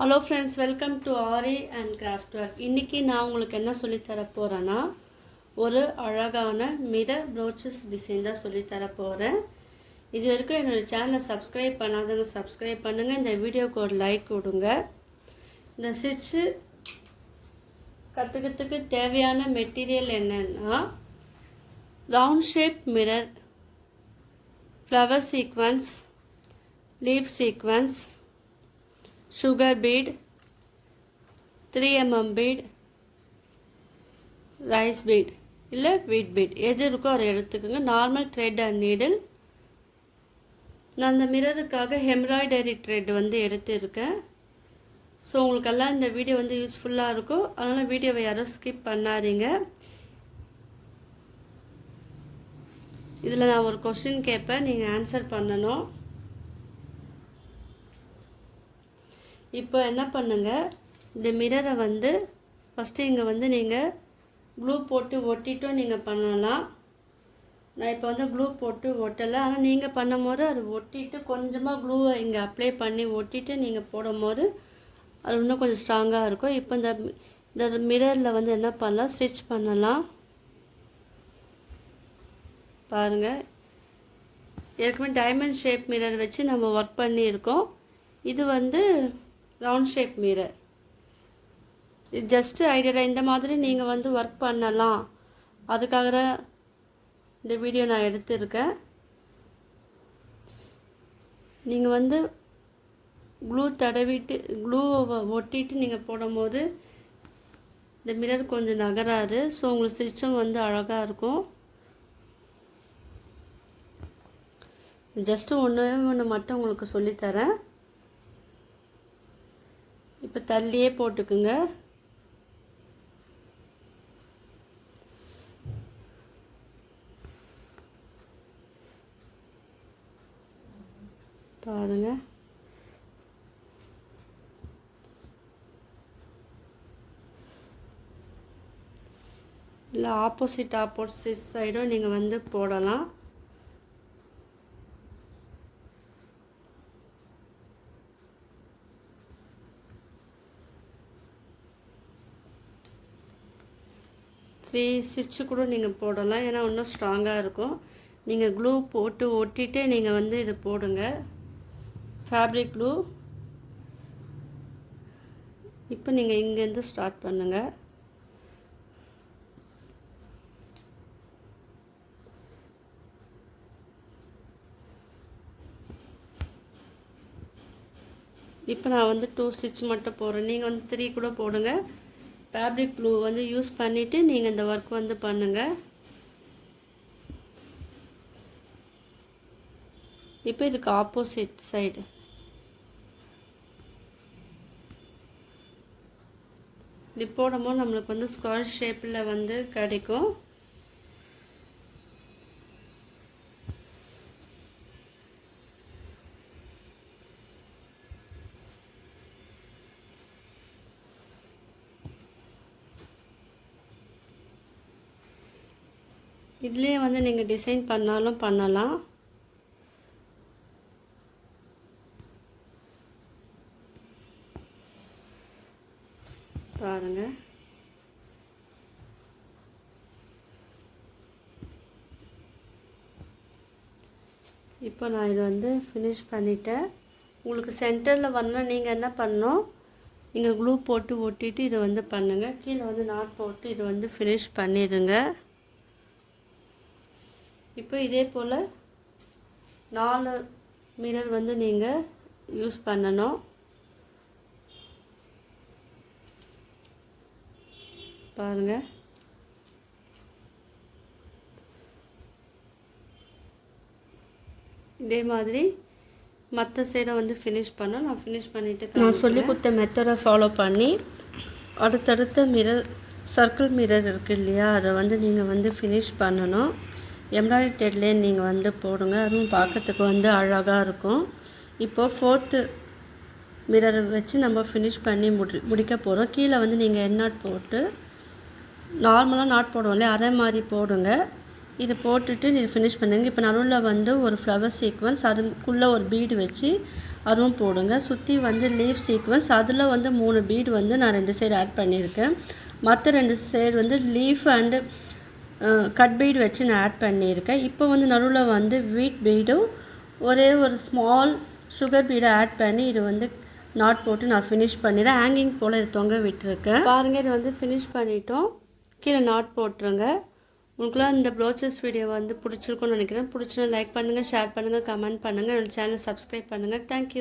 Hello friends, welcome to aari and craft work. இன்றைக்கி நான் உங்களுக்கு என்ன சொல்லித்தர போகிறேன்னா, ஒரு அழகான மிரர் ப்ரோச்சஸ் டிசைன் தான் சொல்லித்தர போகிறேன். இது வரைக்கும் என்னோடய சேனலை சப்ஸ்கிரைப் பண்ணாதவங்க சப்ஸ்கிரைப் பண்ணுங்கள். இந்த வீடியோவுக்கு ஒரு லைக் கொடுங்க. இந்த ஸ்டிச்சு கற்றுக்கிறதுக்கு தேவையான மெட்டீரியல் என்னென்னா, round shape mirror, flower sequence, leaf sequence, sugar bead, 3mm bead, rice bead இல்லை wheat bead எது இருக்கோ அதை எடுத்துக்கோங்க. Normal thread and needle. நான் அந்த மிரருக்காக எம்ப்ராய்டரி த்ரெட் எடுத்துருக்கேன். ஸோ உங்களுக்கெல்லாம் இந்த வீடியோ யூஸ்ஃபுல்லாக இருக்கும். அதனால் வீடியோவை யாரும் ஸ்கிப் பண்ணாதீங்க. இதில் நான் ஒரு கொஸ்டின் கேட்பேன், நீங்கள் ஆன்சர் பண்ணணும். இப்போ என்ன பண்ணுங்கள், இந்த மிரரை ஃபஸ்ட்டு இங்கே நீங்கள் க்ளூ போட்டு ஒட்டிட்டும் நீங்கள் பண்ணலாம். நான் இப்போ க்ளூ போட்டு ஒட்டலை, ஆனால் நீங்கள் பண்ணும் போது அது ஒட்டிட்டு கொஞ்சமாக க்ளூவை இங்கே அப்ளை பண்ணி ஒட்டிட்டு நீங்கள் போடும் போது அது இன்னும் கொஞ்சம் ஸ்ட்ராங்காக இருக்கும். இப்போ இந்த மிரரில் என்ன பண்ணலாம், ஸ்டிச் பண்ணலாம். பாருங்கள், ஏற்கனவே டைமண்ட் ஷேப் மிரர் வச்சு நம்ம ஒர்க் பண்ணியிருக்கோம். இது ரவுண்ட் ஷேப் மிரர். இது ஜஸ்ட்டு ஐடியா, இந்த மாதிரி நீங்கள் ஒர்க் பண்ணலாம். அதுக்காக தான் இந்த வீடியோ நான் எடுத்திருக்கேன். நீங்கள் க்ளூ தடவிட்டு க்ளூவை ஒட்டிட்டு நீங்கள் போடும்போது இந்த மிரர் கொஞ்சம் நகராது. ஸோ உங்களுக்கு ஸ்டிச்சும் அழகாக இருக்கும். ஜஸ்ட்டு ஒன்று மட்டும் உங்களுக்கு சொல்லித்தரேன். இப்போ தள்ளியே போட்டுக்குங்க. பாருங்க, இல்லை ஆப்போசிட் சைடும் நீங்கள் போடலாம். த்ரீ ஸ்டிச்சு கூட நீங்கள் போடலாம், ஏன்னா இன்னும் ஸ்ட்ராங்காக இருக்கும். நீங்கள் க்ளூ போட்டு ஒட்டிட்டு நீங்கள் இது போடுங்க, ஃபேப்ரிக் க்ளூ. இப்போ நீங்கள் இங்கேருந்து ஸ்டார்ட் பண்ணுங்கள். இப்போ நான் 2 ஸ்டிச் மட்டும் போடுறேன். நீங்கள் 3 கூட போடுங்க. ஃபேப்ரிக் க்ளூ யூஸ் பண்ணிவிட்டு நீங்கள் இந்த ஒர்க் பண்ணுங்கள். இப்போ இதுக்கு ஆப்போசிட் சைடு இப்படி போடும்போது நம்மளுக்கு ஸ்கொயர் ஷேப்பில் கிடைக்கும். இதுலேயே நீங்கள் டிசைன் பண்ணாலும் பண்ணலாம். பாருங்கள், இப்போ நான் இது ஃபினிஷ் பண்ணிட்டேன். உங்களுக்கு சென்டரில் வரணும், நீங்கள் என்ன பண்ணணும், நீங்கள் க்ளூ போட்டு ஒட்டிட்டு இதை பண்ணுங்கள். கீழே நாட் போட்டு இது ஃபினிஷ் பண்ணிடுங்க. இப்போ இதே போல் 4 மிரர் நீங்கள் யூஸ் பண்ணணும். பாருங்கள், இதே மாதிரி மற்ற சைடை ஃபினிஷ் பண்ணோம். நான் ஃபினிஷ் பண்ணிவிட்டு நான் சொல்லி கொடுத்த மெத்தடை ஃபாலோ பண்ணி அடுத்தடுத்த மிரர், சர்க்கிள் மிரர் இருக்குது இல்லையா, அதை நீங்கள் ஃபினிஷ் பண்ணணும். எம்ப்ராய்டரி த்ரெட்லேயே நீங்கள் போடுங்க, அதுவும் பார்க்கறதுக்கு அழகாக இருக்கும். இப்போது 4th மிரரை வச்சு நம்ம ஃபினிஷ் பண்ணி முடிக்க போகிறோம். கீழே நீங்கள் என் நாட் போட்டு நார்மலாக நாட் போடுவோம் இல்லையா, அதே மாதிரி போடுங்க. இது போட்டுட்டு நீங்கள் ஃபினிஷ் பண்ணுங்கள். இப்போ நடுவில் ஒரு ஃப்ளவர் சீக்வன்ஸ், அதுக்குள்ளே ஒரு பீடு வச்சு அதுவும் போடுங்க. சுற்றி வந்து லீஃப் சீக்வன்ஸ் அதில் வந்து 3 பீட் வந்து நான் 2 சைடு ஆட் பண்ணியிருக்கேன். மற்ற 2 சைடு வந்து லீஃப் அண்டு கட் பீட் வச்சு நான் ஆட் பண்ணியிருக்கேன். இப்போ வந்து நடுவில் வந்து வீட் பீடும் ஒரே ஒரு ஸ்மால் சுகர் பீடை ஆட் பண்ணி இது வந்து நாட் போட்டு நான் ஃபினிஷ் பண்ணிடுறேன். ஹேங்கிங் போல் இது தொங்க விட்டுருக்கேன். பாருங்கள், இது வந்து ஃபினிஷ் பண்ணிட்டோம். கீழே நாட் போட்டுருங்க. உங்களுக்குலாம் இந்த ப்ளவுசஸ் வீடியோ வந்து பிடிச்சிருக்குன்னு நினைக்கிறேன். பிடிச்சினா லைக் பண்ணுங்கள், ஷேர் பண்ணுங்கள், கமெண்ட் பண்ணுங்கள். என்னோடய சேனலை சப்ஸ்கிரைப் பண்ணுங்கள். தேங்க்யூ.